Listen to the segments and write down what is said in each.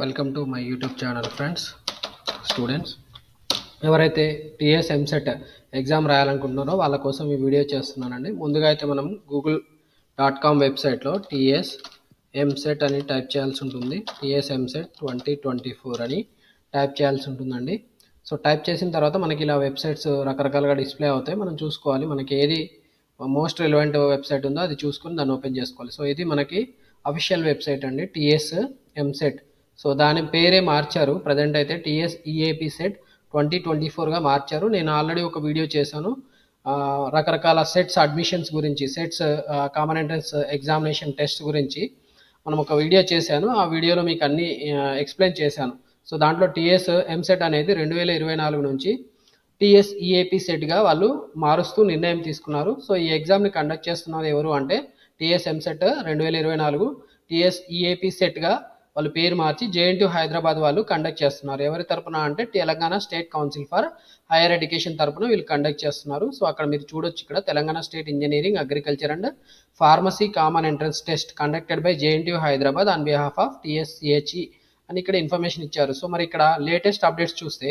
Welcome to my YouTube channel friends. Students ఎవరైతే TS EAMCET exam రాయాలనుకుంటున్నారో వాళ్ళ కోసం ఈ వీడియో చేస్తున్నానండి. ముందుగా అయితే మనం google.com వెబ్సైట్లో టీఎస్ ఎంసెట్ అని టైప్ చేయాల్సి ఉంటుంది. టీఎస్ ఎంసెట్ 2024 అని టైప్ చేయాల్సి ఉంటుందండి. సో టైప్ చేసిన తర్వాత మనకి ఇలా వెబ్సైట్స్ రకరకాలుగా డిస్ప్లే అవుతాయి. మనం చూసుకోవాలి మనకి ఏది మోస్ట్ రిలవెంట్ వెబ్సైట్ ఉందో అది చూసుకొని దాన్ని ఓపెన్ చేసుకోవాలి. సో ఇది మనకి అఫీషియల్ వెబ్సైట్ అండి, టీఎస్ ఎంసెట్. సో దాని పేరే మార్చారు, ప్రజెంట్ అయితే టీఎస్ ఈఏపీ సెట్ 2024గా మార్చారు. నేను ఆల్రెడీ ఒక వీడియో చేశాను రకరకాల సెట్స్ అడ్మిషన్స్ గురించి, sets common entrance examination test గురించి మనం ఒక వీడియో చేశాను. ఆ వీడియోలో మీకు అన్ని ఎక్స్ప్లెయిన్ చేశాను. సో దాంట్లో టీఎస్ ఎంసెట్ అనేది 2024 నుంచి టీఎస్ ఈఏపీ సెట్గా వాళ్ళు మారుస్తూ నిర్ణయం తీసుకున్నారు. సో ఈ ఎగ్జామ్ని కండక్ట్ చేస్తున్నారు ఎవరు అంటే టీఎస్ ఎంసెట్ 2024 టీఎస్ ఈఏపీ సెట్గా వాళ్ళు పేరు మార్చి జేఎన్టీయూ హైదరాబాద్ వాళ్ళు కండక్ట్ చేస్తున్నారు. ఎవరి తరపున అంటే Telangana state council for higher education తరపున వీళ్ళు కండక్ట్ చేస్తున్నారు. సో అక్కడ మీరు చూడొచ్చు, ఇక్కడ Telangana state engineering, agriculture and pharmacy common entrance test conducted by JNTU Hyderabad on behalf of TSCHE అని ఇక్కడ ఇన్ఫర్మేషన్ ఇచ్చారు. సో మరి ఇక్కడ లేటెస్ట్ అప్డేట్స్ చూస్తే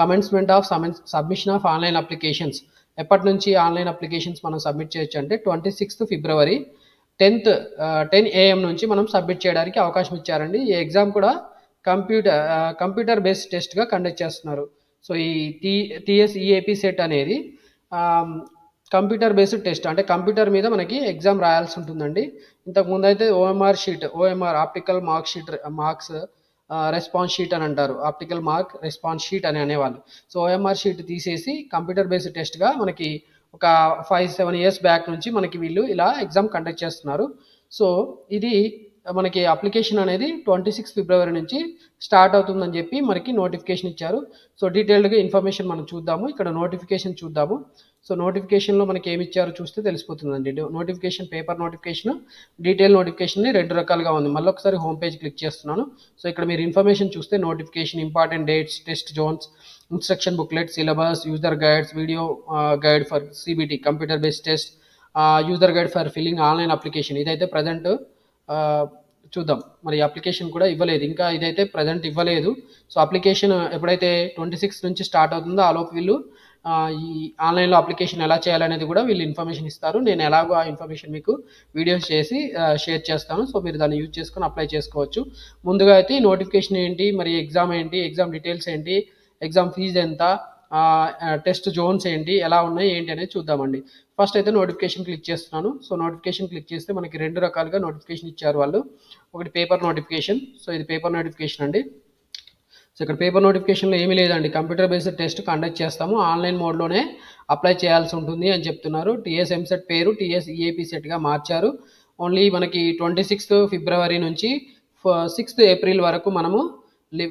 commencement of submission of online applications, ఎప్పటి నుంచి ఆన్లైన్ అప్లికేషన్స్ మనం సబ్మిట్ చేయొచ్చు అంటే 26 ఫిబ్రవరి 10 AM నుంచి మనం సబ్మిట్ చేయడానికి అవకాశం ఇచ్చారండి. ఈ ఎగ్జామ్ కూడా కంప్యూటర్ బేస్డ్ టెస్ట్గా కండక్ట్ చేస్తున్నారు. సో ఈ టీఎస్ ఈఏపీ సెట్ అనేది కంప్యూటర్ బేస్డ్ టెస్ట్, అంటే కంప్యూటర్ మీద మనకి ఎగ్జామ్ రాయాల్సి ఉంటుందండి. ఇంతకుముందు అయితే OMR optical marks response sheet అని అంటారు, ఆప్టికల్ మార్క్ రెస్పాన్స్ షీట్ అని అనేవాళ్ళు. సో ఓఎంఆర్ షీట్ తీసేసి కంప్యూటర్ బేస్డ్ టెస్ట్గా మనకి ఒక 5-7 years బ్యాక్ నుంచి మనకి వీళ్ళు ఇలా ఎగ్జామ్ కండక్ట్ చేస్తున్నారు. సో ఇది మనకి అప్లికేషన్ అనేది 26 ఫిబ్రవరి నుంచి స్టార్ట్ అవుతుందని చెప్పి మనకి నోటిఫికేషన్ ఇచ్చారు. సో డీటెయిల్డ్గా ఇన్ఫర్మేషన్ మనం చూద్దాము. ఇక్కడ నోటిఫికేషన్ చూద్దాము. సో నోటిఫికేషన్లో మనకి ఏమి ఇచ్చారో చూస్తే తెలిసిపోతుందండి. Notification, paper notification, detail notification 2 రకాలుగా ఉంది. మళ్ళీ ఒకసారి హోమ్ పేజ్ క్లిక్ చేస్తున్నాను. సో ఇక్కడ మీరు ఇన్ఫర్మేషన్ చూస్తే notification, important dates, test zones, instruction booklet, syllabus, user guides, video guide for CBT computer based test, user guide for filling online application. ఇదైతే present చూద్దాం. మరి అప్లికేషన్ కూడా ఇవ్వలేదు ఇంకా, ఇదైతే ప్రజెంట్ ఇవ్వలేదు. సో అప్లికేషన్ ఎప్పుడైతే 26 నుంచి స్టార్ట్ అవుతుందో ఆలోపు వీళ్ళు ఈ ఆన్లైన్లో అప్లికేషన్ ఎలా చేయాలనేది కూడా వీళ్ళు ఇన్ఫర్మేషన్ ఇస్తారు. నేను ఎలాగో ఆ ఇన్ఫర్మేషన్ మీకు వీడియోస్ చేసి షేర్ చేస్తాను. సో మీరు దాన్ని యూజ్ చేసుకొని అప్లై చేసుకోవచ్చు. ముందుగా అయితే నోటిఫికేషన్ ఏంటి, మరి ఎగ్జామ్ ఏంటి, ఎగ్జామ్ డీటెయిల్స్ ఏంటి, ఎగ్జామ్ ఫీజు ఎంత, టెస్ట్ జోన్స్ ఏంటి, ఎలా ఉన్నాయి ఏంటి అనేది చూద్దామండి. ఫస్ట్ అయితే నోటిఫికేషన్ క్లిక్ చేస్తున్నాను. సో నోటిఫికేషన్ క్లిక్ చేస్తే మనకి 2 రకాలుగా నోటిఫికేషన్ ఇచ్చారు వాళ్ళు. ఒకటి పేపర్ నోటిఫికేషన్. సో ఇది పేపర్ నోటిఫికేషన్ అండి. సో ఇక్కడ పేపర్ నోటిఫికేషన్లో ఏమీ లేదండి, కంప్యూటర్ బేస్డ్ టెస్ట్ కండక్ట్ చేస్తాము, ఆన్లైన్ మోడ్లోనే అప్లై చేయాల్సి ఉంటుంది అని చెప్తున్నారు. టీఎస్ ఎంసెట్ పేరు టీఎస్ ఈఏపీ సెట్గా మార్చారు. ఓన్లీ మనకి 26 ఫిబ్రవరి నుంచి 6 ఏప్రిల్ వరకు మనము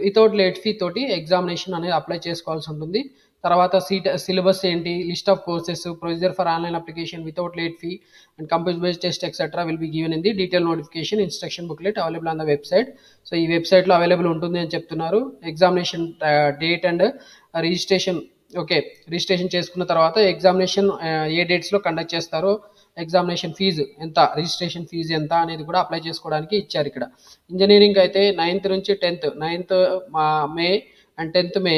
వితౌట్ లేట్ ఫీ తోటి ఎగ్జామినేషన్ అనేది అప్లై చేసుకోవాల్సి ఉంటుంది. తర్వాత సిలబస్ ఏంటి, list of courses, procedure for online application without late fee and computer based test etcetera will be given in the detail notification instruction booklet available on the website. So ఈ వెబ్సైట్లో available ఉంటుంది అని చెప్తున్నారు. Examination date and registration, okay, registration చేసుకున్న తర్వాత examination ఏ డేట్స్లో conduct చేస్తారో, examination fee ఎంత, registration fee ఎంత అనేది కూడా అప్లై చేసుకోవడానికి ఇచ్చారు ఇక్కడ. ఇంజనీరింగ్ అయితే 9th నుంచి 9th May and 10th May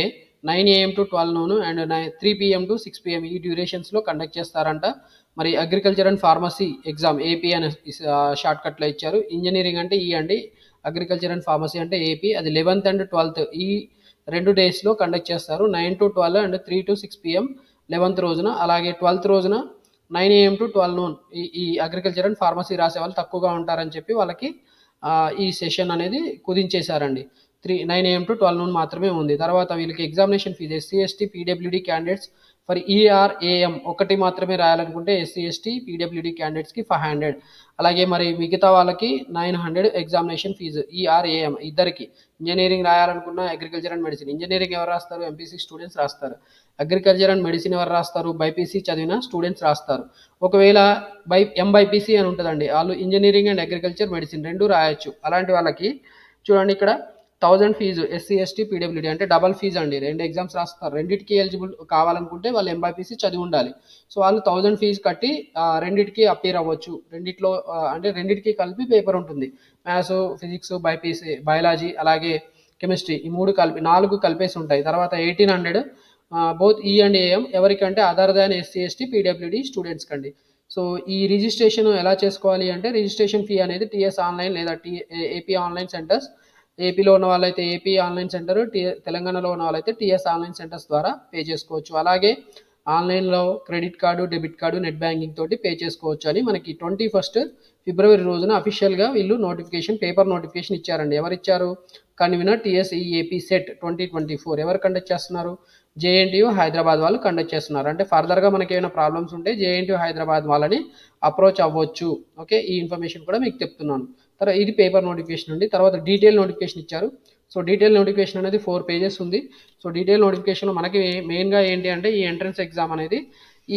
9 AM to 12 noon and 3 PM to 6 PM ఈ డ్యూరేషన్స్లో కండక్ట్ చేస్తారంట. మరి agriculture and pharmacy exam AP అని షార్ట్ కట్లో ఇచ్చారు. ఇంజనీరింగ్ అంటే ఈ అండి, అగ్రికల్చర్ అండ్ ఫార్మసీ అంటే ఏపీ. అది 11th and 12th ఈ 2 డేస్లో కండక్ట్ చేస్తారు. 9 to 12 and 3 to 6 PM 11th రోజున. అలాగే 12th రోజున 9 AM to 12 noon ఈ అగ్రికల్చర్ అండ్ ఫార్మసీ రాసే వాళ్ళు తక్కువగా ఉంటారని చెప్పి వాళ్ళకి ఈ సెషన్ అనేది కుదించేశారండి. 9 AM to 12 noon మాత్రమే ఉంది. తర్వాత వీళ్ళకి examination fee SC/ST PWD candidates for ERAM ఒకటి మాత్రమే రాయాలనుకుంటే SC/ST PWD క్యాండిడేట్స్కి 500. అలాగే మరి మిగతా వాళ్ళకి 900 ఎగ్జామినేషన్ ఫీజు ERAM ఇద్దరికి. ఇంజనీరింగ్ రాయాలనుకున్న అగ్రికల్చర్ అండ్ మెడిసిన్, ఇంజనీరింగ్ ఎవరు రాస్తారు, MPC స్టూడెంట్స్ రాస్తారు. అగ్రికల్చర్ అండ్ మెడిసిన్ ఎవరు రాస్తారు, బైపీసీ చదివిన స్టూడెంట్స్ రాస్తారు. ఒకవేళ MBPC అని ఉంటుందండి, వాళ్ళు ఇంజనీరింగ్ అండ్ అగ్రికల్చర్ మెడిసిన్ 2 రాయొచ్చు. అలాంటి వాళ్ళకి చూడండి ఇక్కడ 1000 ఫీజు ఎస్సీ ఎస్టీ పీడబ్ల్యూడీ అంటే డబల్ ఫీజు అండి. 2 ఎగ్జామ్స్ రాస్తారు, రెండింటికి ఎలిజిబుల్ కావాలనుకుంటే వాళ్ళు ఎంబైపీసీ చదివి ఉండాలి. సో వాళ్ళు 1000 ఫీజు కట్టి రెండింటికి అపీర్ అవ్వచ్చు. రెండిట్లో అంటే రెండింటికి కలిపి పేపర్ ఉంటుంది. మ్యాథ్స్, ఫిజిక్స్, బైపీసీ, బయాలజీ, అలాగే కెమిస్ట్రీ, ఈ 4 కలిపేసి ఉంటాయి. తర్వాత 1800 బోత్ ఈ అండ్ ఏఎం ఎవరికంటే other than SC ST PWD students కండి. సో ఈ రిజిస్ట్రేషన్ ఎలా చేసుకోవాలి అంటే రిజిస్ట్రేషన్ ఫీ అనేది టీఎస్ ఆన్లైన్ లేదా ఏపీ ఆన్లైన్ సెంటర్స్, ఏపీలో ఉన్న వాళ్ళైతే ఏపీ ఆన్లైన్ సెంటర్, తెలంగాణలో ఉన్న వాళ్ళైతే టీఎస్ ఆన్లైన్ సెంటర్స్ ద్వారా పే చేసుకోవచ్చు. అలాగే ఆన్లైన్లో credit card, debit card, net banking తోటి పే చేసుకోవచ్చు అని మనకి 21 ఫిబ్రవరి రోజున అఫీషియల్గా వీళ్ళు పేపర్ నోటిఫికేషన్ ఇచ్చారండి. ఎవరు ఇచ్చారు? కన్వీనర్ టీఎస్ఈఏపీ సెట్ 2024 ఎవరు కండక్ట్ చేస్తున్నారు? జేఎన్టీయూ హైదరాబాద్ వాళ్ళు కండక్ట్ చేస్తున్నారు. అంటే ఫర్దర్గా మనకి ఏమైనా ప్రాబ్లమ్స్ ఉంటే జేఎన్టీయూ హైదరాబాద్ వాళ్ళని అప్రోచ్ అవ్వచ్చు. ఓకే, ఈ ఇన్ఫర్మేషన్ కూడా మీకు చెప్తున్నాను. తర్వాత ఇది పేపర్ నోటిఫికేషన్ ఉంది. తర్వాత డీటెయిల్ నోటిఫికేషన్ ఇచ్చారు. సో డీటెయిల్ నోటిఫికేషన్ అనేది 4 పేజెస్ ఉంది. సో డీటెయిల్ నోటిఫికేషన్లో మనకి మెయిన్గా ఏంటి అంటే ఈ ఎంట్రన్స్ ఎగ్జామ్ అనేది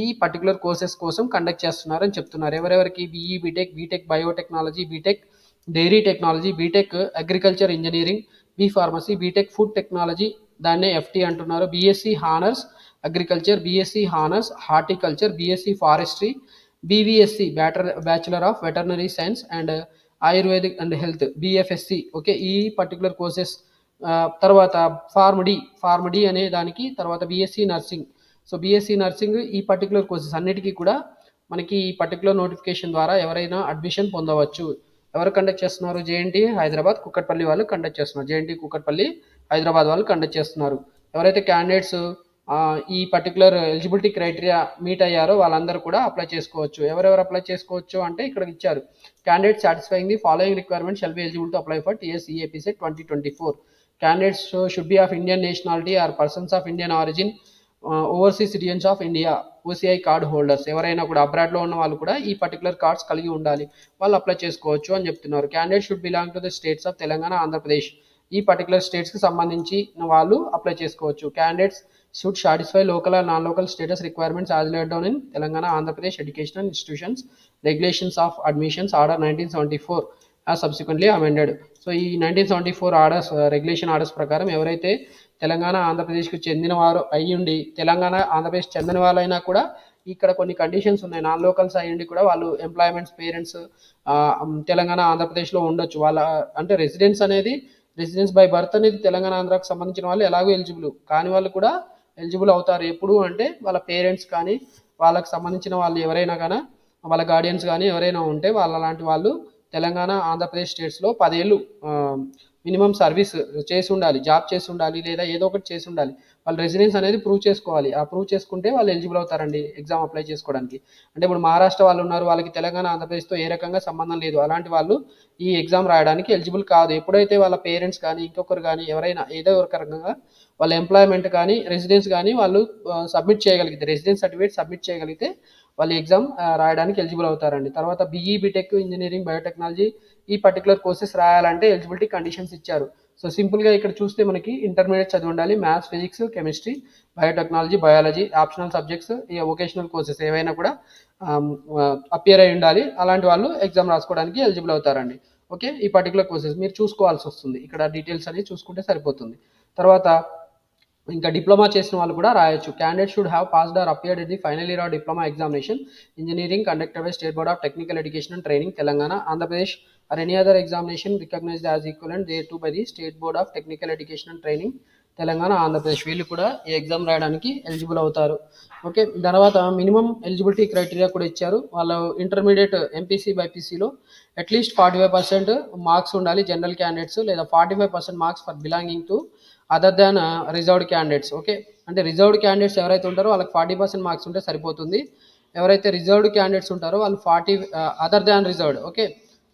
ఈ పర్టికులర్ కోర్సెస్ కోసం కండక్ట్ చేస్తున్నారని చెప్తున్నారు. ఎవరెవరికి? BE, BTech biotechnology, BTech dairy technology, BTech agriculture engineering, B pharmacy, BTech food technology, దాన్నే ఎఫ్టీ అంటున్నారు, BSc honours agriculture, BSc honours horticulture, BSc forestry, BVSc bachelor of veterinary science and ayurvedic and health, BFSc. Okay, ఈ particular courses. తర్వాత pharm D అనే దానికి, తర్వాత BSc nursing. So BSc nursing ఈ particular courses అన్నిటికీ కూడా మనకి ఈ పర్టికులర్ నోటిఫికేషన్ ద్వారా ఎవరైనా అడ్మిషన్ పొందవచ్చు. ఎవరు కండక్ట్ చేస్తున్నారు? జేఎన్టీ హైదరాబాద్ కుక్కట్పల్లి వాళ్ళు కండక్ట్ చేస్తున్నారు. జేఎన్టీ కుక్కట్పల్లి హైదరాబాద్ వాళ్ళు కండక్ట్ చేస్తున్నారు. ఎవరైతే క్యాండిడేట్స్ ఈ పర్టికులర్ ఎలిజిబిలిటీ క్రైటీరియా మీట్ అయ్యారో వాళ్ళందరూ కూడా అప్లై చేసుకోవచ్చు. ఎవరెవరు అప్లై చేసుకోవచ్చు అంటే ఇక్కడ ఇచ్చారు. Candidate satisfying the following requirement shall be eligible to apply for TSEAP CET 2024. Candidates should be of Indian nationality or persons of Indian origin, overseas citizens of India, OCI card holders. ఎవరైనా కూడా అబ్రాడ్లో ఉన్న వాళ్ళు కూడా ఈ particular cards కలిగి ఉండాలి, వాళ్ళు apply చేసుకోవచ్చు అని చెప్తున్నారు. Candidate should belong to the states of Telangana, Andhra Pradesh, ఈ పర్టికులర్ స్టేట్స్కి సంబంధించి వాళ్ళు అప్లై చేసుకోవచ్చు. Candidates should satisfy local and non-local status requirements as laid down in Telangana Andhra Pradesh Educational Institutions Regulations of Admissions Order 1974 as subsequently amended. So ఈ 1974 orders, regulation orders ప్రకారం ఎవరైతే తెలంగాణ ఆంధ్రప్రదేశ్కి చెందిన వారు అయ్యుండి, తెలంగాణ ఆంధ్రప్రదేశ్ చెందిన వాళ్ళైనా కూడా ఇక్కడ కొన్ని కండిషన్స్ ఉన్నాయి. నాన్ లోకల్స్ అయ్యుండి కూడా వాళ్ళు ఎంప్లాయ్మెంట్స్, పేరెంట్స్ తెలంగాణ ఆంధ్రప్రదేశ్లో ఉండొచ్చు. వాళ్ళ అంటే రెసిడెన్స్ బై బర్త్ అనేది తెలంగాణ ఆంధ్రాకు సంబంధించిన వాళ్ళు ఎలాగో ఎలిజిబుల్ కాని వాళ్ళు కూడా ఎలిజిబుల్ అవుతారు. ఎప్పుడు అంటే వాళ్ళ పేరెంట్స్ కానీ వాళ్ళకి సంబంధించిన వాళ్ళు ఎవరైనా కానీ, వాళ్ళ గార్డియన్స్ కానీ ఎవరైనా ఉంటే అలాంటి వాళ్ళు తెలంగాణ ఆంధ్రప్రదేశ్ స్టేట్స్లో 10 ఏళ్ళు మినిమం సర్వీస్ చేసి ఉండాలి, జాబ్ చేసి ఉండాలి, లేదా ఏదో ఒకటి చేసి ఉండాలి. వాళ్ళ రెసిడెన్స్ అనేది ప్రూవ్ చేసుకోవాలి. ఆ ప్రూవ్ చేసుకుంటే వాళ్ళు ఎలిజిబుల్ అవుతారండి ఎగ్జామ్ అప్లై చేసుకోవడానికి. అంటే ఇప్పుడు మహారాష్ట్ర వాళ్ళు ఉన్నారు, వాళ్ళకి తెలంగాణ ఆంధ్రప్రదేశ్తో ఏ రకంగా సంబంధం లేదు, అలాంటి వాళ్ళు ఈ ఎగ్జామ్ రాయడానికి ఎలిజిబుల్ కాదు. ఎప్పుడైతే వాళ్ళ పేరెంట్స్ కానీ ఇంకొకరు కానీ ఎవరైనా ఏదో ఒక రకంగా వాళ్ళ ఎంప్లాయ్మెంట్ కానీ రెసిడెన్స్ కానీ వాళ్ళు సబ్మిట్ చేయగలిగితే, రెసిడెన్స్ సర్టిఫికేట్ సబ్మిట్ చేయగలిగితే వాళ్ళు ఎగ్జామ్ రాయడానికి ఎలిజిబుల్ అవుతారండి. తర్వాత బీఈ, బీటెక్, ఇంజనీరింగ్, బయోటెక్నాలజీ ఈ పర్టికులర్ కోర్సెస్ రాయాలంటే ఎలిజిబిలిటీ కండిషన్స్ ఇచ్చారు. సో సింపుల్గా ఇక్కడ చూస్తే మనకి ఇంటర్మీడియట్ చదివి ఉండాలి, maths, physics, chemistry, biotechnology, biology, optional subjects, ఈ వొకేషనల్ కోర్సెస్ ఏవైనా కూడా అపియర్ అయి ఉండాలి. అలాంటి వాళ్ళు ఎగ్జామ్ రాసుకోవడానికి ఎలిజిబుల్ అవుతారండి. ఓకే, ఈ పర్టికులర్ కోర్సెస్ మీరు చూసుకోవాల్సి వస్తుంది. ఇక్కడ డీటెయిల్స్ అనేది చూసుకుంటే సరిపోతుంది. తర్వాత ఇంకా డిప్లొమా చేసిన వాళ్ళు కూడా రాయొచ్చు. Candidate should have passed or appeared in the final year of diploma examination engineering conducted by state board of technical education and training Telangana, Andhra Pradesh or any other examination recognized as equivalent thereto by the state board of technical education and training Telangana, Andhra Pradesh. వీళ్ళు కూడా ఈ exam రాయడానికి eligible అవుతారు. Okay, తర్వాత minimum eligibility criteria కూడా ఇచ్చారు. వాళ్ళు intermediate MPC, బైపీసీలో at least 45% marks ఉండాలి జనరల్ క్యాండిడేట్స్, లేదా 45% marks for belonging to other than reserved candidates. Okay, అంటే రిజర్వ్డ్ క్యాండిడేట్స్ ఎవరైతే ఉంటారో వాళ్ళకి 40% మార్క్స్ ఉంటే సరిపోతుంది. ఎవరైతే రిజర్వ్డ్ క్యాండిడేట్స్ ఉంటారో వాళ్ళు 40 అదర్ దాన్ రిజర్వ్డ్. ఓకే,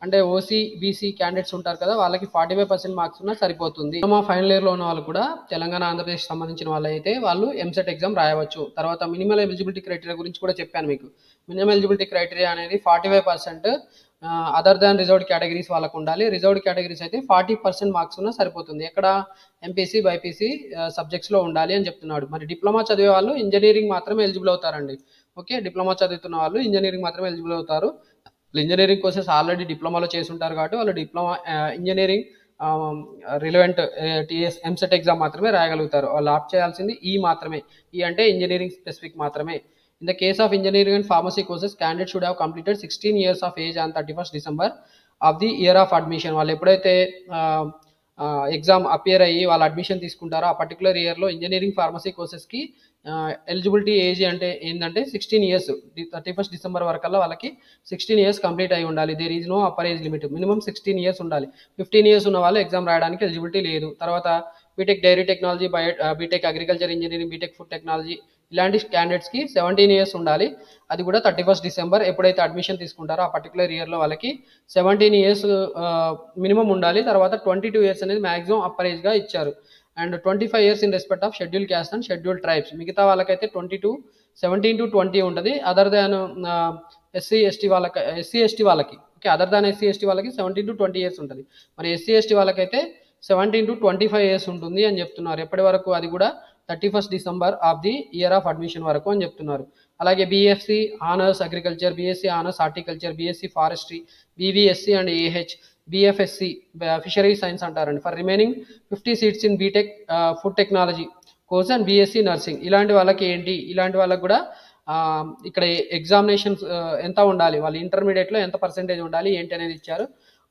అంటే ఓసీ, బీసీ క్యాండిడేట్స్ ఉంటారు కదా, వాళ్ళకి 45% మార్క్స్ ఉన్నా సరిపోతుంది. మా ఫైనల్ ఇయర్లో ఉన్న వాళ్ళు కూడా తెలంగాణ, ఆంధ్రప్రదేశ్ సంబంధించిన వాళ్ళు అయితే వాళ్ళు ఎంసెట్ ఎగ్జామ్ రాయవచ్చు. తర్వాత మినిమల్ ఎలిజిబిలిటీ క్రైటీరియా గురించి కూడా చెప్పాను మీకు. మినిమం ఎలిజిబిలిటీ క్రైటీరియా అనేది 45% అదర్ దాన్ రిజర్వ్డ్ కేటగిరీస్ వాళ్ళకు ఉండాలి. రిజర్వ్డ్ కేటగిరీస్ అయితే 40% మార్క్స్ ఉన్నా సరిపోతుంది. ఎక్కడ? ఎంపీసీ, బైపీసీ సబ్జెక్ట్స్లో ఉండాలి అని చెప్తున్నాడు. మరి డిప్లొమా చదివే వాళ్ళు ఇంజనీరింగ్ మాత్రమే ఎలిజిబుల్ అవుతారండి. ఓకే, డిప్లొమా చదువుతున్న వాళ్ళు ఇంజనీరింగ్ మాత్రమే ఎలిజిబుల్ అవుతారు. ఇంజనీరింగ్ కోర్సెస్ ఆల్రెడీ డిప్లొమాలో చేసి ఉంటారు కాబట్టి వాళ్ళు diploma engineering relevant TS EAMCET exam మాత్రమే రాయగలుగుతారు. వాళ్ళు ఆప్ట్ చేయాల్సింది ఈ మాత్రమే. ఈ అంటే ఇంజనీరింగ్ స్పెసిఫిక్ మాత్రమే. In the case of engineering and pharmacy courses candidate should have completed 16 years of age on 31st December of the year of admission. వాళ్ళు ఎప్పుడైతే ఎగ్జామ్ అపియర్ అయ్యి వాళ్ళు అడ్మిషన్ తీసుకుంటారో ఆ పర్టికులర్ ఇయర్లో ఇంజనీరింగ్ ఫార్మసీ కోర్సెస్కి ఎలిజిబిలిటీ ఏజ్ అంటే ఏంటంటే 16 years. 31st December వరకల్లా వాళ్ళకి 16 years కంప్లీట్ అయి ఉండాలి. There is no upper age limit. Minimum 16 years ఉండాలి. 15 years ఉన్న వాళ్ళు ఎగ్జామ్ రాయడానికి ఎలిజిబిలిటీ లేదు. తర్వాత BTech dairy technology, BTech agriculture engineering, BTech food technology ఇలాంటి క్యాండిడేట్స్కి 17 years ఉండాలి. అది కూడా 31st December ఎప్పుడైతే అడ్మిషన్ తీసుకుంటారో ఆ పర్టికులర్ ఇయర్లో వాళ్ళకి 17 years మినిమం ఉండాలి. తర్వాత 22 years అనేది మ్యాక్సిమం అప్పర్ ఏజ్గా ఇచ్చారు. And 25 years in respect of schedule caste and scheduled tribes. మిగతా వాళ్ళకైతే 17 to 20 ఉంటుంది. అదర్ దాన్ ఎస్సీ ఎస్టీ వాళ్ళకి okay, other than SC ST వాళ్ళకి 17 to 20 years ఉంటుంది. మరి ఎస్సీ ఎస్టీ వాళ్ళకైతే 17 to 25 years ఉంటుంది అని చెప్తున్నారు. ఎప్పటి వరకు? అది కూడా 31st December of the year of admission వరకు అని చెప్తున్నారు. అలాగే BSc honours agriculture, BSc honours horticulture, BSc forestry, BVSc and AH, BFSc fishery science అంటారండి. For remaining 50 seats in BTech food technology course and BSc nursing. ఇలాంటి వాళ్ళకి ఏంటి? ఇలాంటి వాళ్ళకి కూడా ఇక్కడ ఎగ్జామినేషన్స్ ఎంత ఉండాలి, వాళ్ళు ఇంటర్మీడియట్లో ఎంత పర్సెంటేజ్ ఉండాలి ఏంటి అనేది ఇచ్చారు.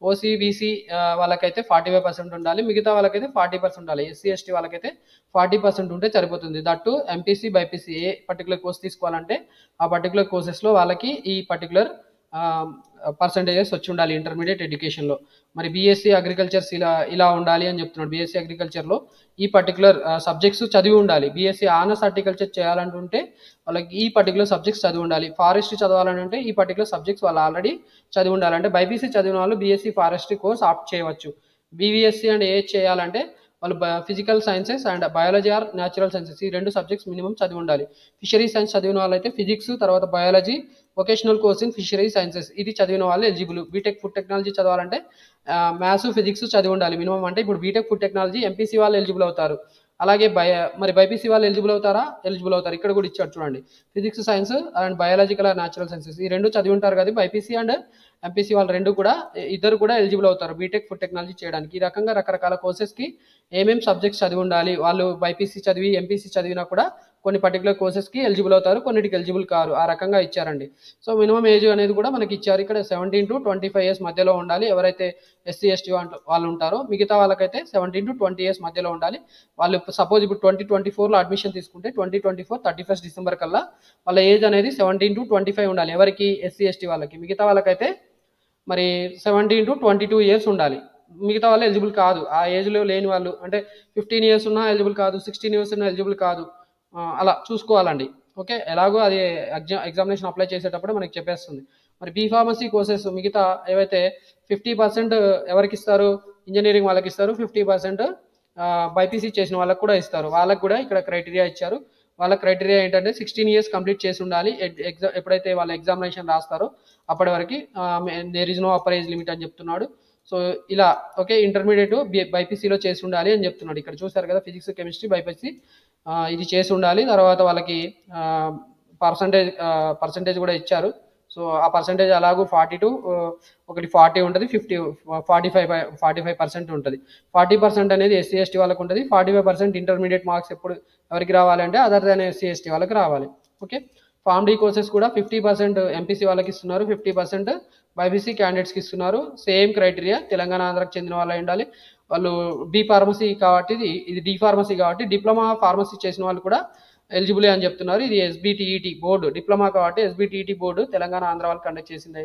ఓసీ బీసీ వాళ్ళకైతే 45% ఉండాలి. మిగతా వాళ్ళకైతే 40% ఉండాలి. ఎస్సీ ఎస్టీ వాళ్ళకైతే 40% ఉంటే సరిపోతుంది. That MPC BiPC A particular course తీసుకోవాలంటే ఆ పర్టికులర్ కోర్సెస్లో వాళ్ళకి ఈ పర్టికులర్ పర్సంటేజెస్ వచ్చి ఉండాలి ఇంటర్మీడియట్ ఎడ్యుకేషన్లో. మరి బీఎస్సీ అగ్రికల్చర్స్ ఇలా ఉండాలి అని చెప్తున్నాడు. బీఎస్సీ అగ్రికల్చర్లో ఈ పర్టికులర్ సబ్జెక్ట్స్ చదివి ఉండాలి. బీఎస్సీ ఆనర్స్ హార్టికల్చర్ చేయాలంటుంటే వాళ్ళకి ఈ పర్టికులర్ సబ్జెక్ట్స్ చదివి ఉండాలి. ఫారెస్ట్రీ చదవాలంటే ఈ పర్టికులర్ సబ్జెక్ట్స్ వాళ్ళు ఆల్రెడీ చదివి ఉండాలి. అంటే బైపీసీ చదివిన వాళ్ళు బీఎస్సీ ఫారెస్ట్రీ కోర్స్ ఆప్ట్ చేయవచ్చు. బీవీఎస్సీ అండ్ ఏజ్ చేయాలంటే వాళ్ళు physical sciences and biology are natural sciences ఈ 2 సబ్జెక్ట్స్ మినిమం చదివి ఉండాలి. ఫిషరీ సైన్స్ చదివిన వాళ్ళైతే ఫిజిక్స్, తర్వాత biology, vocational course in fishery sciences ఇది చదివిన వాళ్ళు ఎలిజిబుల్. బీటెక్ ఫుడ్ టెక్నాలజీ చదవాలంటే మ్యాథ్స్, ఫిజిక్స్ చదివి ఉండాలి మినిమం. అంటే ఇప్పుడు బీటెక్ ఫుడ్ టెక్నాలజీ ఎంపీసీ వాళ్ళు ఎలిజిబుల్ అవుతారు. అలాగే మరి బైపీసీ వాళ్ళు ఎలిజిబుల్ అవుతారా? ఎలిజిబుల్ అవుతారు. ఇక్కడ కూడా ఇచ్చాడు చూడండి, physics science and biological or natural sciences ఈ 2 చదివి ఉంటారు కదా. బైపీసీ అండ్ ఎంపీసీ వాళ్ళు ఇద్దరు కూడా ఎలిజిబుల్ అవుతారు బీటెక్ ఫుడ్ టెక్నాలజీ చేయడానికి. ఈ రకంగా రకరకాల కోర్సెస్కి ఏమేమి సబ్జెక్ట్స్ చదివి ఉండాలి, వాళ్ళు బైపీసీ చదివి ఎంపీసీ చదివినా కూడా కొన్ని పర్టికులర్ కోర్సెస్కి ఎలిజిబుల్ అవుతారు, కొన్నిటికి ఎలిజిబుల్ కారు. ఆ రకంగా ఇచ్చారండి. సో మినిమం ఏజ్ అనేది కూడా మనకి ఇచ్చారు ఇక్కడ 17 to 25 years మధ్యలో ఉండాలి. ఎవరైతే ఎస్సీ ఎస్టీ వాళ్ళు ఉంటారో మిగతా వాళ్ళకైతే 17 to 20 years మధ్యలో ఉండాలి. వాళ్ళు సపోజ్ ఇప్పుడు 2024లో అడ్మిషన్ తీసుకుంటే 2024 31st December కల్లా వాళ్ళ ఏజ్ అనేది 17 to 25 ఉండాలి. ఎవరికి? ఎస్సీ ఎస్టీ వాళ్ళకి. మిగతా వాళ్ళకైతే మరి 17 to 22 years ఉండాలి. మిగతా వాళ్ళు ఎలిజిబుల్ కాదు. ఆ ఏజ్లో లేని వాళ్ళు అంటే 15 years ఉన్నా ఎలిజిబుల్ కాదు, 16 years ఉన్నా ఎలిజిబుల్ కాదు. అలా చూసుకోవాలండి. ఓకే, ఎలాగో అది ఎగ్జామినేషన్ అప్లై చేసేటప్పుడు మనకి చెప్పేస్తుంది. మరి బీ ఫార్మసీ కోర్సెస్ మిగతా ఏవైతే 50% ఎవరికి ఇస్తారు? ఇంజనీరింగ్ వాళ్ళకి ఇస్తారు. 50% బైపీసీ చేసిన వాళ్ళకి కూడా ఇస్తారు. వాళ్ళకి కూడా ఇక్కడ క్రైటీరియా ఇచ్చారు. వాళ్ళ క్రైటీరియా ఏంటంటే 16 years కంప్లీట్ చేసి ఉండాలి. ఎప్పుడైతే వాళ్ళ ఎగ్జామినేషన్ రాస్తారో అప్పటి వరకు there is no upper age limit అని చెప్తున్నాడు. సో ఇలా ఓకే, ఇంటర్మీడియట్ బైపీసీలో చేసి ఉండాలి అని చెప్తున్నాడు. ఇక్కడ చూసారు కదా, ఫిజిక్స్, కెమిస్ట్రీ, బైపీసీ ఇది చేసి ఉండాలి. తర్వాత వాళ్ళకి పర్సంటేజ్ కూడా ఇచ్చారు. సో ఆ పర్సంటేజ్ అలాగూ 40 to 40 ఉంటుంది, 45% ఉంటుంది. 40% అనేది ఎస్సీ ఎస్టీ వాళ్ళకి ఉంటుంది. 45% ఇంటర్మీడియట్ మార్క్స్ ఎవరికి రావాలంటే అదర్ దాన్ ఎస్సీ ఎస్టీ వాళ్ళకి రావాలి. ఓకే, ఫార్మ్ డి కోర్సెస్ కూడా 50% ఎంపీసీ వాళ్ళకి ఇస్తున్నారు, 50% బైపీసీ క్యాండిడేట్స్కి ఇస్తున్నారు. సేమ్ క్రైటీరియా తెలంగాణ, ఆంధ్రాకి చెందిన వాళ్ళు ఉండాలి. వాళ్ళు బీ ఫార్మసీ కాబట్టి ఇది డి ఫార్మసీ కాబట్టి డిప్లొమా ఫార్మసీ చేసిన వాళ్ళు కూడా ఎలిజిబుల్ అని చెప్తున్నారు. ఇది ఎస్బిటిఈటి బోర్డు డిప్లొమా కాబట్టి ఎస్బిటిఈటి బోర్డు తెలంగాణ, ఆంధ్ర వాళ్ళు కండక్ట్ చేసింది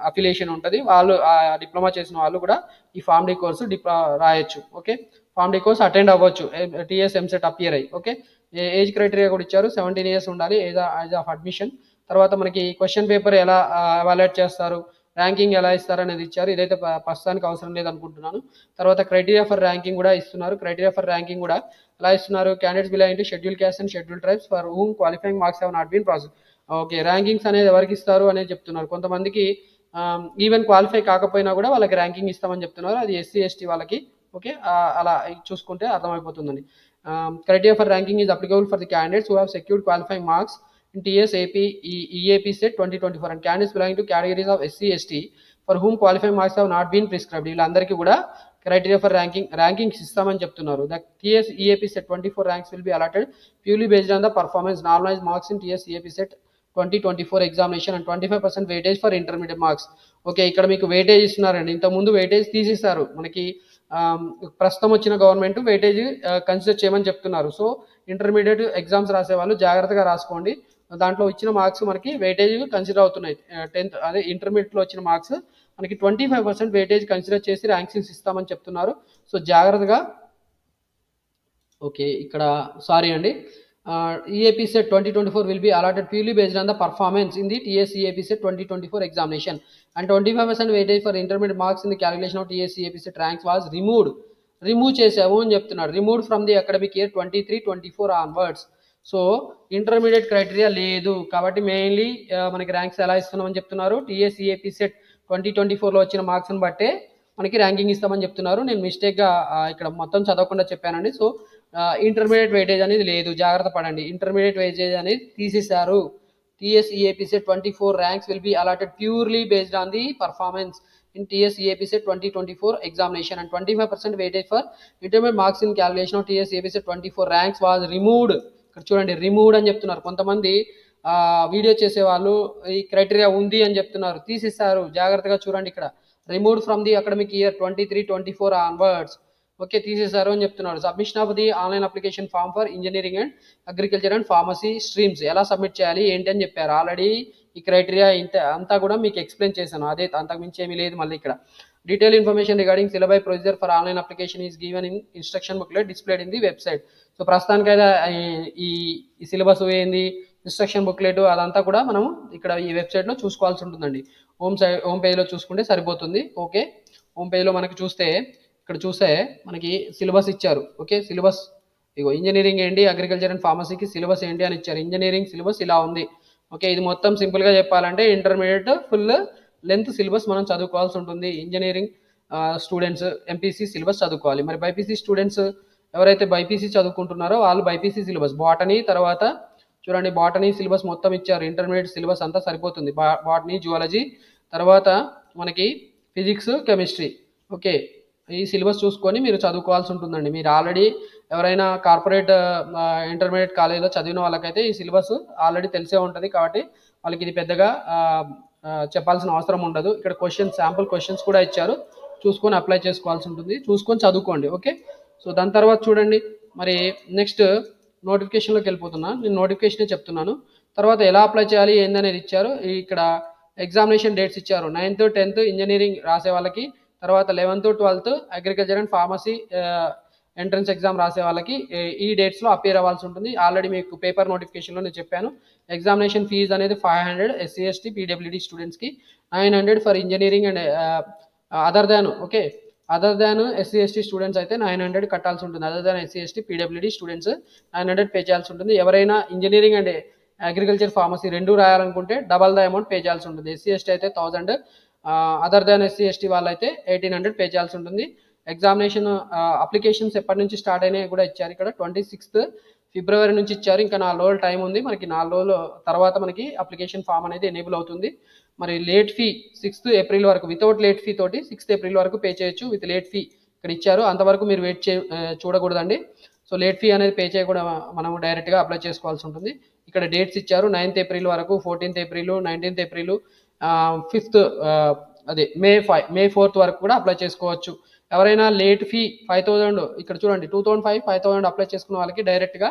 అఫిలియేషన్ ఉంటుంది. వాళ్ళు ఆ డిప్లొమా చేసిన వాళ్ళు కూడా ఈ ఫార్మ్ డి కోర్సు రాయొచ్చు. Okay, pharm D course attend అవ్వచ్చు టీఎస్ ఎంసెట్ అపియర్ అయ్యి. ఓకే, ఏజ్ క్రైటీరియా కూడా ఇచ్చారు. 17 years ఉండాలి ఏజ్ ఆఫ్ అడ్మిషన్. తర్వాత మనకి క్వశ్చన్ పేపర్ ఎలా ఎవాల్యుయేట్ చేస్తారు, ర్యాంకింగ్ ఎలా ఇస్తారు అనేది ఇచ్చారు. ఇదైతే ప్రస్తుతానికి అవసరం లేదనుకుంటున్నాను. తర్వాత క్రైటీరియా ఫర్ ర్యాంకింగ్ కూడా ఇస్తున్నారు. క్రైటీరియా ఫర్ ర్యాంకింగ్ కూడా ఎలా ఇస్తున్నారు? Candidates belong to scheduled caste and scheduled tribes for whom qualifying marks have not been process. Okay, rankings అనేది ఎవరికి ఇస్తారు అనేది చెప్తున్నారు. కొంతమందికి ఈవెన్ క్వాలిఫై కాకపోయినా కూడా వాళ్ళకి ర్యాంకింగ్ ఇస్తామని చెప్తున్నారు. అది ఎస్సీ ఎస్టీ వాళ్ళకి. ఓకే, అలా చూసుకుంటే అర్థమైపోతుందండి. Criteria for ranking is applicable for the candidates who have secured qualifying marks in TS AP EAP set 2024 and candidates belonging to categories of SC ST for whom qualifying marks have not been prescribed. వీళ్ళందరికీ కూడా criteria for rankings ఇస్తామని చెప్తున్నారు. The TS EAP set 24 ranks will be allotted purely based on the performance normalized marks in TS EAP set 2024 examination and 25% weightage for intermediate marks. Okay, ఇక్కడ మీకు weightage ఇస్తున్నారండి. ఇంతకుముందు weightage తీసిస్తారు మనకి. ప్రస్తుతం వచ్చిన government weightage consider చేయమని చెప్తున్నారు. So intermediate exams రాసే వాళ్ళు జాగ్రత్తగా రాసుకోండి. దాంట్లో ఇచ్చిన మార్క్స్ మనకి వెయిటేజ్ కన్సిడర్ అవుతున్నాయి. 10th అదే ఇంటర్మీడియట్లో వచ్చిన మార్క్స్ మనకి 25% వెయిటేజ్ కన్సిడర్ చేసి ర్యాంక్స్ ఇస్తామని చెప్తున్నారు. సో జాగ్రత్తగా. ఓకే, ఇక్కడ సారీ అండి. EAP set 2024 will be allotted purely based on the performance in the TS EAP set 2024 examination and 25% weightage for intermediate marks in the calculation of TS EAP set ranks was remove చేసాము అని చెప్తున్నారు. Removed from the academic year 23-24 onwards. So intermediate criteria లేదు కాబట్టి mainly మనకి ranks ఎలా ఇస్తున్నామని చెప్తున్నారు. TS EAP set 2024లో వచ్చిన మార్క్స్ని బట్టే మనకి ర్యాంకింగ్ ఇస్తామని చెప్తున్నారు. నేను మిస్టేక్గా ఇక్కడ మొత్తం చదవకుండా చెప్పానండి. సో ఇంటర్మీడియట్ వెయిటేజ్ అనేది లేదు, జాగ్రత్త పడండి. ఇంటర్మీడియట్ వెయిటేజ్ అనేది తీసేశారు. TS EAP set 24 ranks will be allotted purely based on the performance in TS EAP set 2024 examination and 25% weightage for intermediate marks in calculation of TS EAP set 24 ranks was removed. ఇక్కడ చూడండి, removed అని చెప్తున్నారు. కొంతమంది video చేసే వాళ్ళు ఈ criteria ఉంది అని చెప్తున్నారు, తీసేస్తారు. జాగ్రత్తగా చూడండి, ఇక్కడ removed from the academic year 23-24 onwards. Okay, తీసేశారు అని చెప్తున్నారు. Submission of the online application form for engineering and agriculture and pharmacy streams ఎలా సబ్మిట్ చేయాలి ఏంటి అని చెప్పారు. ఆల్రెడీ ఈ క్రైటీరియా అంతా కూడా మీకు ఎక్స్ప్లెయిన్ చేశాను. అదే, అంతకుమించి ఏమీ లేదు. మళ్ళీ ఇక్కడ detail information regarding syllabi procedure for online application is given in instruction booklet displayed in the website. So ప్రస్తుతానికైతే ఈ సిలబస్ ఏంది, ఇన్స్ట్రక్షన్ బుక్లెట్ అదంతా కూడా మనం ఇక్కడ ఈ వెబ్సైట్లో చూసుకోవాల్సి ఉంటుందండి. హోమ్ పేజ్లో చూసుకుంటే సరిపోతుంది. ఓకే, హోమ్ పేజ్లో మనకి ఇక్కడ చూస్తే మనకి సిలబస్ ఇచ్చారు. ఓకే, సిలబస్ ఇగో ఇంజనీరింగ్ ఏంటి, అగ్రికల్చర్ అండ్ ఫార్మసీకి సిలబస్ ఏంటి అని ఇచ్చారు. ఇంజనీరింగ్ సిలబస్ ఇలా ఉంది. ఓకే, ఇది మొత్తం సింపుల్గా చెప్పాలంటే ఇంటర్మీడియట్ ఫుల్ లెంత్ సిలబస్ మనం చదువుకోవాల్సి ఉంటుంది. ఇంజనీరింగ్ స్టూడెంట్స్ ఎంపీసీ సిలబస్ చదువుకోవాలి. మరి బైపీసీ స్టూడెంట్స్ ఎవరైతే బైపీసీ చదువుకుంటున్నారో వాళ్ళు బైపీసీ సిలబస్ బాటనీ, తర్వాత చూడండి బాటనీ సిలబస్ మొత్తం ఇచ్చారు. ఇంటర్మీడియట్ సిలబస్ అంతా సరిపోతుంది. బాటనీ, జువాలజీ, తర్వాత మనకి ఫిజిక్స్, కెమిస్ట్రీ. ఓకే, ఈ సిలబస్ చూసుకొని మీరు చదువుకోవాల్సి ఉంటుందండి. మీరు ఆల్రెడీ ఎవరైనా కార్పొరేట్ ఇంటర్మీడియట్ కాలేజీలో చదివిన వాళ్ళకైతే ఈ సిలబస్ ఆల్రెడీ తెలిసే ఉంటుంది కాబట్టి వాళ్ళకి ఇది పెద్దగా చెప్పాల్సిన అవసరం ఉండదు. ఇక్కడ శాంపుల్ క్వశ్చన్స్ కూడా ఇచ్చారు, చూసుకొని అప్లై చేసుకోవాల్సి ఉంటుంది. చూసుకొని చదువుకోండి. ఓకే, సో దాని తర్వాత చూడండి, మరి నెక్స్ట్ నోటిఫికేషన్లోకి వెళ్ళిపోతున్నా. నేను నోటిఫికేషనే చెప్తున్నాను. తర్వాత ఎలా అప్లై చేయాలి ఏందనేది ఇచ్చారు. ఇక్కడ ఎగ్జామినేషన్ డేట్స్ ఇచ్చారు. 9th, 10th ఇంజనీరింగ్ రాసే వాళ్ళకి, తర్వాత 11th, 12th agriculture and pharmacy entrance exam రాసే వాళ్ళకి ఈ డేట్స్లో అపేర్ అవ్వాల్సి ఉంటుంది. ఆల్రెడీ మీకు పేపర్ నోటిఫికేషన్లో నేను చెప్పాను. ఎగ్జామినేషన్ ఫీజు అనేది 500 SC ST PWD స్టూడెంట్స్కి, 900 for engineering and other than SC ST students అయితే 900 కట్టాల్సి ఉంటుంది. Other than SC ST PWD students 900 pay చేయాల్సి ఉంటుంది. ఎవరైనా ఇంజనీరింగ్ అండ్ అగ్రికల్చర్ ఫార్మసీ రెండు రాయాలనుకుంటే డబల్ ద అమౌంట్ పే చేయాల్సి ఉంటుంది. SC ST అయితే 1000, అదర్ దాన్ SC ST వాళ్ళైతే 1800 పే చేయాల్సి ఉంటుంది. ఎగ్జామినేషన్ అప్లికేషన్స్ ఎప్పటి నుంచి స్టార్ట్ అయినాయి కూడా ఇచ్చారు. ఇక్కడ 26th ఫిబ్రవరి నుంచి ఇచ్చారు. ఇంకా 4 రోజులు టైం ఉంది మనకి. 4 రోజుల తర్వాత మనకి అప్లికేషన్ ఫామ్ అనేది ఎనేబుల్ అవుతుంది. మరి లేట్ ఫీ 6th ఏప్రిల్ వరకు, వితౌట్ లేట్ ఫీ తోటి 6th ఏప్రిల్ వరకు పే చేయొచ్చు. విత్ లేట్ ఫీ ఇక్కడ ఇచ్చారు, అంతవరకు మీరు చూడకూడదండి. సో లేట్ ఫీ అనేది పే చేయకుండా మనం డైరెక్ట్గా అప్లై చేసుకోవాల్సి ఉంటుంది. ఇక్కడ డేట్స్ ఇచ్చారు. 9th ఏప్రిల్ వరకు, 14th April, 19th April, 5th మే 4th వరకు కూడా అప్లై చేసుకోవచ్చు. ఎవరైనా లేట్ ఫీ 5000, ఇక్కడ చూడండి 2005, 5000 అప్లై చేసుకున్న వాళ్ళకి డైరెక్ట్గా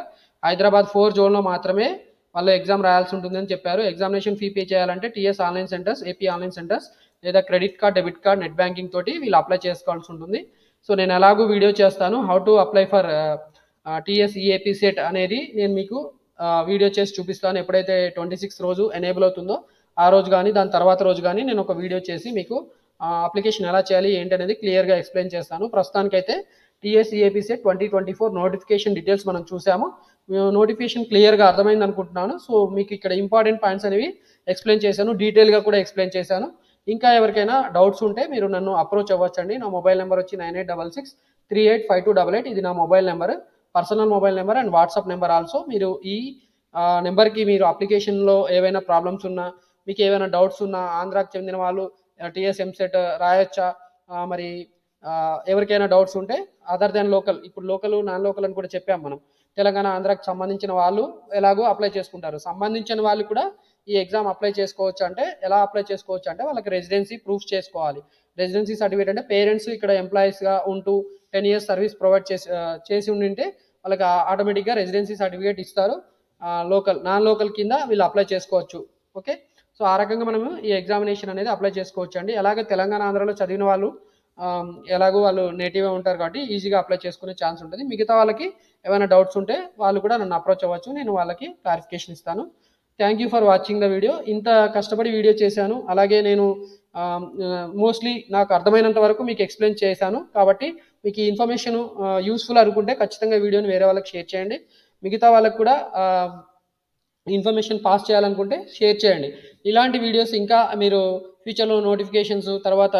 హైదరాబాద్ 4 జోన్లో మాత్రమే వాళ్ళు ఎగ్జామ్ రాయాల్సి ఉంటుందని చెప్పారు. ఎగ్జామినేషన్ ఫీ పే చేయాలంటే TS online centres, AP online centres లేదా credit card, debit card, net banking తోటి వీళ్ళు అప్లై చేసుకోవాల్సి ఉంటుంది. సో నేను ఎలాగూ వీడియో చేస్తాను, how to apply for TS EAP set అనేది నేను మీకు వీడియో చేసి చూపిస్తాను. ఎప్పుడైతే 26 రోజు ఎనేబుల్ అవుతుందో ఆ రోజు కానీ దాని తర్వాత రోజు కానీ నేను ఒక వీడియో చేసి మీకు అప్లికేషన్ ఎలా చేయాలి ఏంటి అనేది క్లియర్గా ఎక్స్ప్లెయిన్ చేస్తాను. ప్రస్తుతానికైతే TS EAP set 2024 notification details మనం చూసాము. నోటిఫికేషన్ క్లియర్గా అర్థమైంది అనుకుంటున్నాను. సో మీకు ఇక్కడ ఇంపార్టెంట్ పాయింట్స్ అనేవి ఎక్స్ప్లెయిన్ చేశాను, డీటెయిల్గా కూడా ఎక్స్ప్లెయిన్ చేశాను. ఇంకా ఎవరికైనా డౌట్స్ ఉంటే మీరు నన్ను అప్రోచ్ అవ్వచ్చండి. నా మొబైల్ నెంబర్ వచ్చి 9866385288. ఇది నా mobile number, personal mobile number and WhatsApp number also. మీరు ఈ నెంబర్కి మీరు అప్లికేషన్లో ఏవైనా ప్రాబ్లమ్స్ ఉన్నా, మీకు ఏవైనా డౌట్స్ ఉన్నా, ఆంధ్రాకి చెందిన వాళ్ళు టీఎస్ ఎంసెట్ రాయొచ్చా, మరి ఎవరికైనా డౌట్స్ ఉంటే అదర్ దాన్ లోకల్, ఇప్పుడు లోకల్ నాన్ లోకల్ అని కూడా చెప్పాం మనం. తెలంగాణ ఆంధ్రాకి సంబంధించిన వాళ్ళు ఎలాగో అప్లై చేసుకుంటారు. సంబంధించిన వాళ్ళు కూడా ఈ ఎగ్జామ్ అప్లై చేసుకోవచ్చు. అంటే ఎలా అప్లై చేసుకోవచ్చు అంటే వాళ్ళకి రెసిడెన్సీ ప్రూఫ్ చేసుకోవాలి. రెసిడెన్సీ సర్టిఫికేట్ అంటే పేరెంట్స్ ఇక్కడ ఎంప్లాయీస్గా ఉంటూ 10 years సర్వీస్ ప్రొవైడ్ చేసి ఉండింటే వాళ్ళకి ఆటోమేటిక్గా రెసిడెన్సీ సర్టిఫికేట్ ఇస్తారు. నాన్ లోకల్ కింద వీళ్ళు అప్లై చేసుకోవచ్చు. ఓకే, సో ఆ రకంగా మనము ఈ ఎగ్జామినేషన్ అనేది అప్లై చేసుకోవచ్చు అండి. అలాగే తెలంగాణ ఆంధ్రాలో చదివిన వాళ్ళు ఎలాగో వాళ్ళు నేటివ్గా ఉంటారు కాబట్టి ఈజీగా అప్లై చేసుకునే ఛాన్స్ ఉంటుంది. మిగతా వాళ్ళకి ఏమైనా డౌట్స్ ఉంటే వాళ్ళు కూడా నన్ను అప్రోచ్ అవ్వచ్చు, నేను వాళ్ళకి క్లారిఫికేషన్ ఇస్తాను. Thank you for watching the video. ఇంత కష్టపడి వీడియో చేశాను, అలాగే నేను మోస్ట్లీ నాకు అర్థమైనంత వరకు మీకు ఎక్స్ప్లెయిన్ చేశాను. కాబట్టి మీకు ఈ ఇన్ఫర్మేషన్ యూస్ఫుల్ అనుకుంటే ఖచ్చితంగా వీడియోని వేరే వాళ్ళకి షేర్ చేయండి. మిగతా వాళ్ళకి కూడా ఇన్ఫర్మేషన్ పాస్ చేయాలనుకుంటే షేర్ చేయండి. ఇలాంటి వీడియోస్ ఇంకా మీరు ఫ్యూచర్లో నోటిఫికేషన్స్ తర్వాత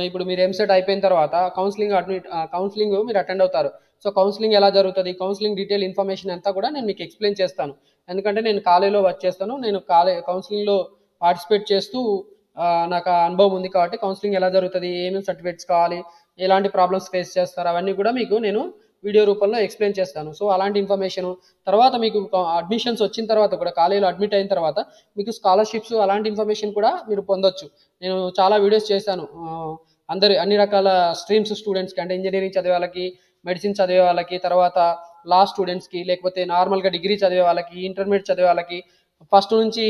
ఇప్పుడు మీరు ఎంసెట్ అయిపోయిన తర్వాత కౌన్సిలింగ్ మీరు అటెండ్ అవుతారు. సో కౌన్సిలింగ్ ఎలా జరుగుతుంది, కౌన్సిలింగ్ డీటెయిల్ ఇన్ఫర్మేషన్ అంతా కూడా నేను మీకు ఎక్స్ప్లెయిన్ చేస్తాను. ఎందుకంటే నేను కాలేజీలో వర్క్ చేస్తాను, నేను కౌన్సిలింగ్లో పార్టిసిపేట్ చేస్తూ నాకు ఆ అనుభవం ఉంది. కాబట్టి కౌన్సిలింగ్ ఎలా జరుగుతుంది, ఏమేమి సర్టిఫికేట్స్ కావాలి, ఎలాంటి ప్రాబ్లమ్స్ ఫేస్ చేస్తారు, అవన్నీ కూడా మీకు నేను వీడియో రూపంలో ఎక్స్ప్లెయిన్ చేస్తాను. సో అలాంటి ఇన్ఫర్మేషన్ తర్వాత మీకు అడ్మిషన్స్ వచ్చిన తర్వాత కూడా, కాలేజీలో అడ్మిట్ అయిన తర్వాత మీకు స్కాలర్షిప్స్ అలాంటి ఇన్ఫర్మేషన్ కూడా మీరు పొందొచ్చు. నేను చాలా వీడియోస్ చేశాను అన్ని రకాల స్ట్రీమ్స్ స్టూడెంట్స్కి, అంటే ఇంజనీరింగ్ చదివే వాళ్ళకి, మెడిసిన్ చదివే వాళ్ళకి, తర్వాత లా స్టూడెంట్స్కి, లేకపోతే నార్మల్గా డిగ్రీ చదివే వాళ్ళకి, ఇంటర్మీడియట్ చదివే వాళ్ళకి, ఫస్ట్ నుంచి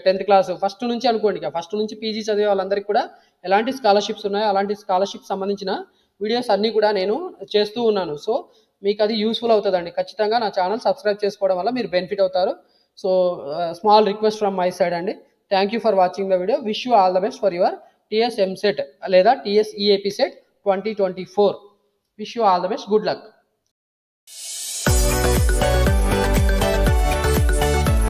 10th క్లాస్ ఫస్ట్ నుంచి అనుకోండి, ఫస్ట్ నుంచి పీజీ చదివే వాళ్ళందరికీ కూడా ఎలాంటి స్కాలర్షిప్స్ ఉన్నాయో అలాంటి స్కాలర్షిప్ సంబంధించిన వీడియోస్ అన్నీ కూడా నేను చేస్తూ ఉన్నాను. సో మీకు అది యూస్ఫుల్ అవుతుందండి. ఖచ్చితంగా నా ఛానల్ సబ్స్క్రైబ్ చేసుకోవడం వల్ల మీరు బెనిఫిట్ అవుతారు. So small request from my side అండి. Thank you for watching the video. Wish you all the best for your TS EAMCET లేదా TS EAP CET 2024. Wish you all the best. Good luck.